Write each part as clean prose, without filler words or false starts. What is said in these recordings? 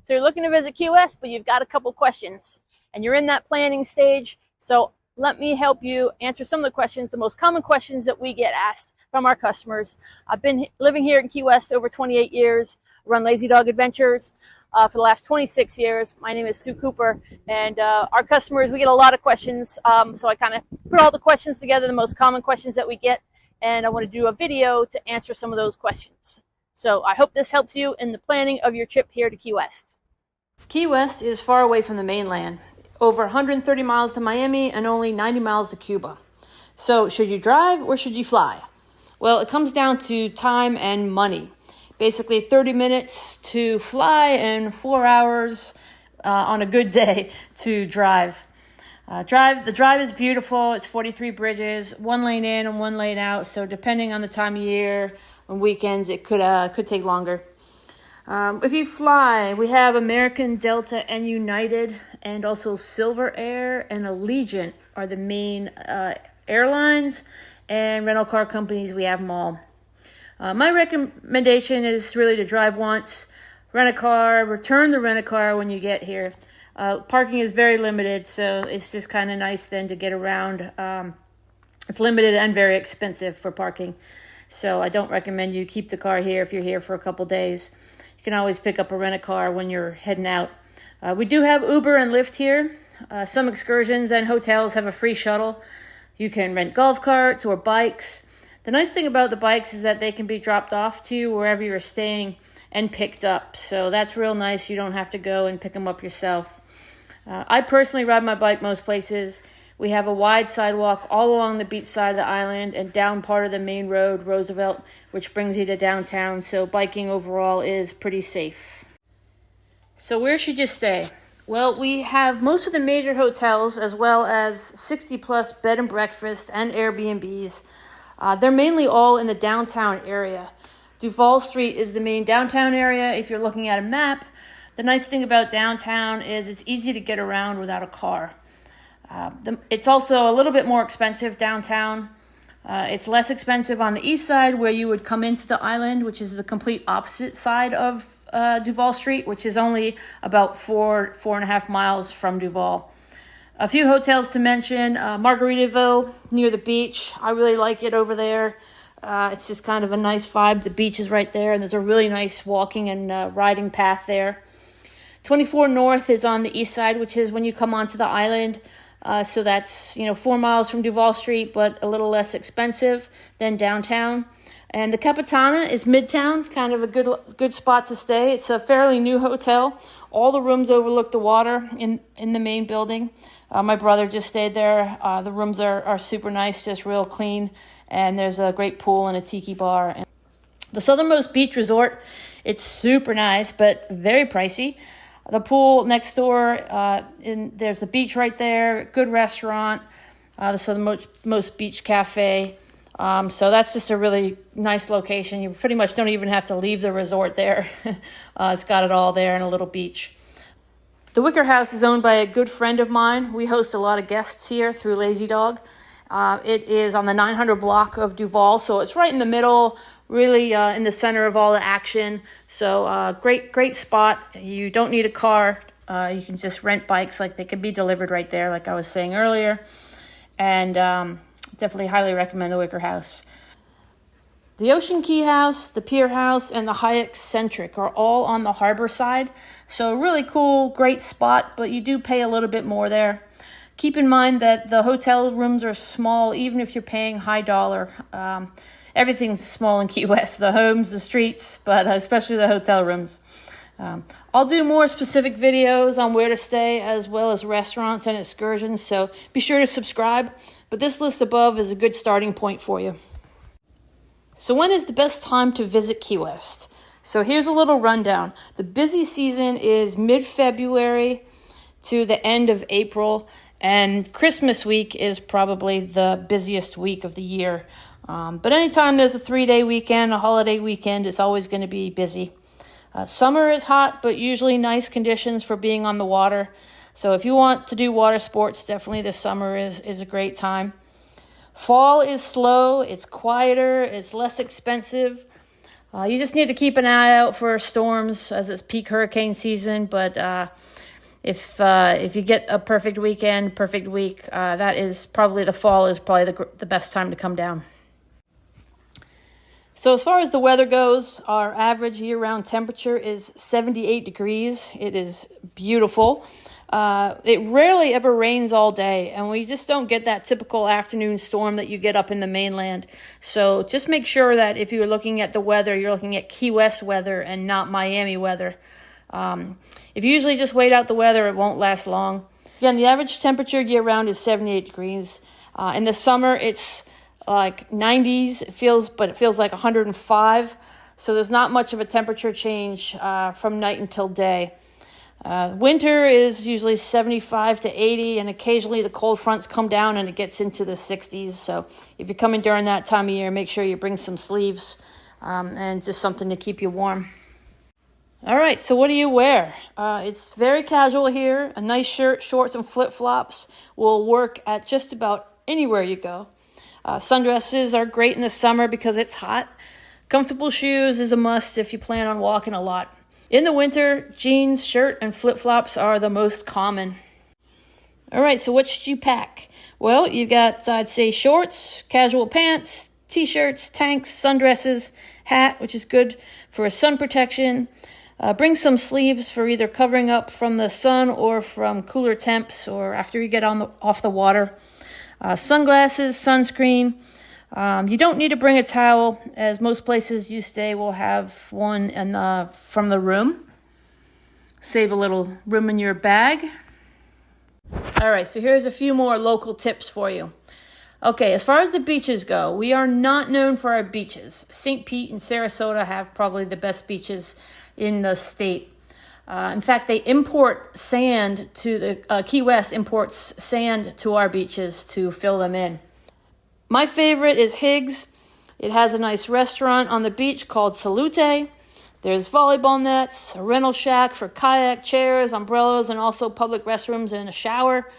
So you're looking to visit Key West, but you've got a couple questions and you're in that planning stage. So let me help you answer some of the questions, the most common questions that we get asked from our customers. I've been living here in Key West over 28 years, run Lazy Dog Adventures for the last 26 years. My name is Sue Cooper, and our customers, we get a lot of questions. So I kind of put all the questions together, the most common questions that we get, and I want to do a video to answer some of those questions. So I hope this helps you in the planning of your trip here to Key West. Key West is far away from the mainland, over 130 miles to Miami and only 90 miles to Cuba. So should you drive or should you fly? Well, it comes down to time and money. Basically 30 minutes to fly and 4 hours on a good day to drive. The drive is beautiful. It's 43 bridges, 1 lane in and 1 lane out. So depending on the time of year, on weekends, it could take longer. If you fly, we have American, Delta, and United, and also Silver Air and Allegiant are the main airlines, and rental car companies, we have them all. My recommendation is really to drive once, rent a car, return the rent-a-car when you get here. Parking is very limited, so it's just kind of nice then to get around. It's limited and very expensive for parking. So I don't recommend you keep the car here if you're here for a couple days. You can always pick up a rent-a-car when you're heading out. We do have Uber and Lyft here. Some excursions and hotels have a free shuttle. You can rent golf carts or bikes. The nice thing about the bikes is that they can be dropped off to you wherever you're staying and picked up. So that's real nice. You don't have to go and pick them up yourself. I personally ride my bike most places. We have a wide sidewalk all along the beach side of the island and down part of the main road, Roosevelt, which brings you to downtown. So biking overall is pretty safe. So where should you stay? Well, we have most of the major hotels as well as 60 plus bed and breakfast and Airbnbs. They're mainly all in the downtown area. Duval Street is the main downtown area. If you're looking at a map, the nice thing about downtown is it's easy to get around without a car. It's also a little bit more expensive downtown. It's less expensive on the east side where you would come into the island, which is the complete opposite side of Duval Street, which is only about 4.5 miles from Duval. A few hotels to mention, Margaritaville near the beach. I really like it over there. It's just kind of a nice vibe. The beach is right there, and there's a really nice walking and riding path there. 24 North is on the east side, which is when you come onto the island. So that's 4 miles from Duval Street, but a little less expensive than downtown. And the Capitana is midtown, kind of a good spot to stay. It's a fairly new hotel. All the rooms overlook the water in the main building. My brother just stayed there. The rooms are super nice, just real clean. And there's a great pool and a tiki bar. And the Southernmost Beach Resort, it's super nice, but very pricey. The pool next door, there's the beach right there, good restaurant, the Southernmost Beach Cafe. So that's just a really nice location. You pretty much don't even have to leave the resort there. It's got it all there and a little beach. The Wicker House is owned by a good friend of mine. We host a lot of guests here through Lazy Dog. It is on the 900 block of Duval, so it's right in the middle, really in the center of all the action. So great spot. You don't need a car. You can just rent bikes, like they can be delivered right there, like I was saying earlier. And definitely highly recommend the Wicker House. The Ocean Key House, the Pier House, and the Hyatt Centric are all on the harbor side. So really cool, great spot, but you do pay a little bit more there. Keep in mind that the hotel rooms are small, even if you're paying high dollar. Everything's small in Key West, the homes, the streets, but especially the hotel rooms. I'll do more specific videos on where to stay, as well as restaurants and excursions, so be sure to subscribe. But this list above is a good starting point for you. So when is the best time to visit Key West? So here's a little rundown. The busy season is mid-February to the end of April, and Christmas week is probably the busiest week of the year. But anytime there's a 3-day weekend, a holiday weekend, it's always going to be busy. Summer is hot, but usually nice conditions for being on the water. So if you want to do water sports, definitely this summer is a great time. Fall is slow, it's quieter, it's less expensive. You just need to keep an eye out for storms as it's peak hurricane season. But if you get a perfect weekend, perfect week, that is probably the fall is probably the best time to come down. So as far as the weather goes, our average year-round temperature is 78 degrees. It is beautiful. It rarely ever rains all day, and we just don't get that typical afternoon storm that you get up in the mainland. So just make sure that if you're looking at the weather, you're looking at Key West weather and not Miami weather. If you usually just wait out the weather, it won't last long. Again, the average temperature year-round is 78 degrees. In the summer, it's like 90s. It feels like 105. So there's not much of a temperature change from night until day. Winter is usually 75 to 80, and occasionally the cold fronts come down and it gets into the 60s. So if you're coming during that time of year, make sure you bring some sleeves and just something to keep you warm. All right, so what do you wear? It's very casual here. A nice shirt, shorts, and flip-flops will work at just about anywhere you go. Sundresses are great in the summer because it's hot. Comfortable shoes is a must if you plan on walking a lot. In the winter, jeans, shirt, and flip-flops are the most common. All right, so what should you pack? Well, you got, I'd say, shorts, casual pants, t-shirts, tanks, sundresses, hat, which is good for sun protection. Bring some sleeves for either covering up from the sun or from cooler temps or after you get off the water. Sunglasses, sunscreen. You don't need to bring a towel, as most places you stay will have one from the room. Save a little room in your bag. All right, so here's a few more local tips for you. Okay, as far as the beaches go, we are not known for our beaches. St. Pete and Sarasota have probably the best beaches in the state. In fact, they import sand to the Key West imports sand to our beaches to fill them in. My favorite is Higgs. It has a nice restaurant on the beach called Salute. There's volleyball nets, a rental shack for kayak chairs, umbrellas, and also public restrooms and a shower.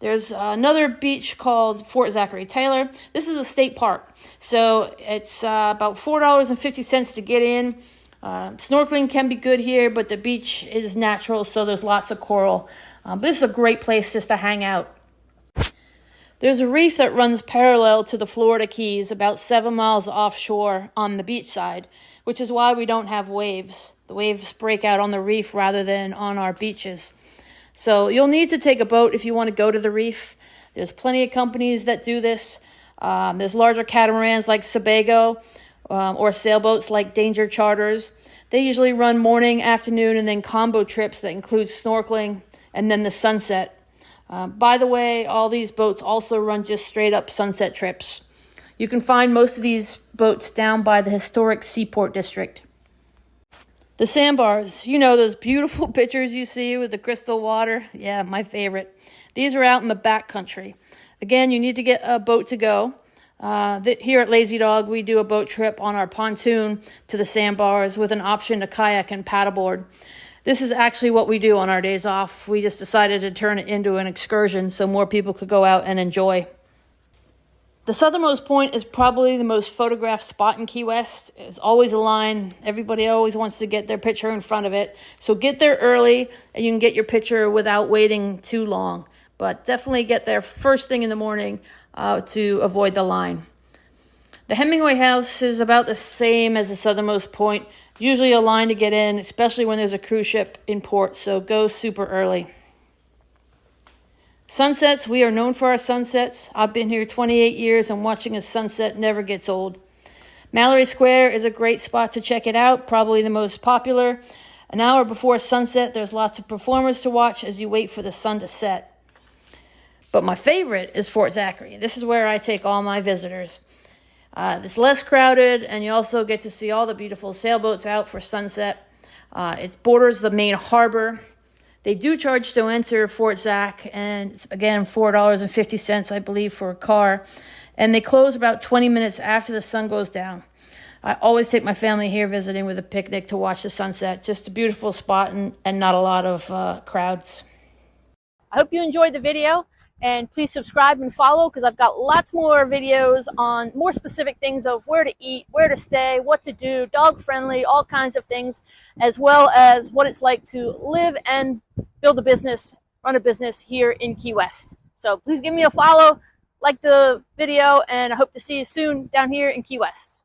There's another beach called Fort Zachary Taylor. This is a state park, so it's about $4.50 to get in. Snorkeling can be good here, but the beach is natural, so there's lots of coral. This is a great place just to hang out. There's a reef that runs parallel to the Florida Keys, about 7 miles offshore on the beach side, which is why we don't have waves. The waves break out on the reef rather than on our beaches. So you'll need to take a boat if you want to go to the reef. There's plenty of companies that do this. There's larger catamarans like Sebago, or sailboats like Danger Charters. They usually run morning, afternoon, and then combo trips that include snorkeling and then the sunset. By the way, all these boats also run just straight up sunset trips. You can find most of these boats down by the historic Seaport District. The sandbars, you know those beautiful pictures you see with the crystal water? Yeah, my favorite. These are out in the back country. Again, you need to get a boat to go. Here at Lazy Dog, we do a boat trip on our pontoon to the sandbars with an option to kayak and paddleboard. This is actually what we do on our days off. We just decided to turn it into an excursion so more people could go out and enjoy. The southernmost point is probably the most photographed spot in Key West. It's always a line. Everybody always wants to get their picture in front of it. So get there early and you can get your picture without waiting too long. But definitely get there first thing in the morning to avoid the line. The Hemingway House is about the same as the southernmost point. Usually a line to get in, especially when there's a cruise ship in port, so go super early. Sunsets, we are known for our sunsets. I've been here 28 years and watching a sunset never gets old. Mallory Square is a great spot to check it out, probably the most popular. An hour before sunset, there's lots of performers to watch as you wait for the sun to set. But my favorite is Fort Zachary. This is where I take all my visitors. It's less crowded, and you also get to see all the beautiful sailboats out for sunset. It borders the main harbor. They do charge to enter Fort Zach, and it's, again, $4.50, I believe, for a car. And they close about 20 minutes after the sun goes down. I always take my family here visiting with a picnic to watch the sunset. Just a beautiful spot and not a lot of crowds. I hope you enjoyed the video. And please subscribe and follow, because I've got lots more videos on more specific things of where to eat, where to stay, what to do, dog friendly, all kinds of things, as well as what it's like to live and build a business, run a business here in Key West. So please give me a follow, like the video, and I hope to see you soon down here in Key West.